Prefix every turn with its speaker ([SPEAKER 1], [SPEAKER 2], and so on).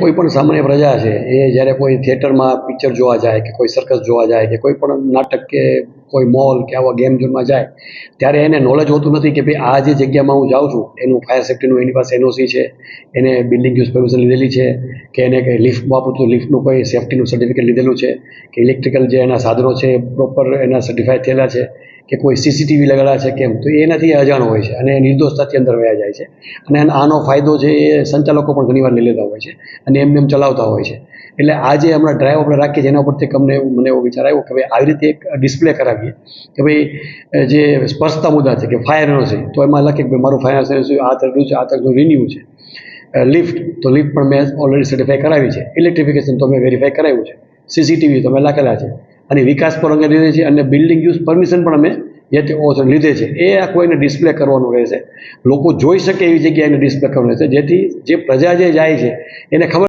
[SPEAKER 1] કોઈ પણ સામાન્ય પ્રજા છે એ જ્યારે કોઈ થિયેટરમાં પિક્ચર જોવા જાય કે કોઈ સર્કસ જોવા જાય કે કોઈ પણ નાટક કે કોઈ મોલ કે આવા ગેમ ઝોનમાં જાય ત્યારે એને નોલેજ હોતું નથી કે ભાઈ આ જે જગ્યામાં હું જાઉં છું એનું ફાયર સેફ્ટીનું એની પાસે એનઓસી છે, એને બિલ્ડિંગ યુઝ પરમિશન લીધેલી છે કે એને કંઈ લિફ્ટ વાપરું તો લિફ્ટનું કોઈ સેફ્ટીનું સર્ટિફિકેટ લીધેલું છે કે ઇલેક્ટ્રિકલ જે એના સાધનો છે પ્રોપર એના સર્ટિફાઈડ થયેલા છે કે કોઈ સીસીટીવી લગાડ્યા છે કેમ, તો એનાથી અજાણ હોય છે અને નિર્દોષતાથી અંદર વયા જાય છે. અને આનો ફાયદો છે એ સંચાલકો પણ ઘણીવાર લઈ લેતા હોય છે અને એમ ચલાવતા હોય છે. એટલે આ જે હમણાં ડ્રાઈવ આપણે રાખીએ છીએ એના પરથી મને એવો વિચાર આવ્યો કે ભાઈ આવી રીતે એક ડિસ્પ્લે કરાવીએ કે ભાઈ જે સ્પર્શતા મુદ્દા છે કે ફાયર એનઓસી, તો એમાં લખે કે મારું ફાયર એનઓસી આ તરફનું છે, આ તરફનું રિન્યુ છે. લિફ્ટ તો લિફ્ટ પણ મેં ઓલરેડી સર્ટિફાઈ કરાવી છે, ઇલેક્ટ્રિફિકેશન તો મેં વેરીફાઈ કરાવ્યું છે, સીસીટીવી તો મેં લખેલા છે અને વિકાસ પર અંગે લીધે છે અને બિલ્ડિંગ યુઝ પરમિશન પણ અમે જે તે લીધે છે. એ આ કોઈને ડિસ્પ્લે કરવાનું રહેશે, લોકો જોઈ શકે એવી જગ્યાએ એને ડિસ્પ્લે કરવાનું રહેશે, જેથી જે પ્રજા જે જાય છે એને ખબર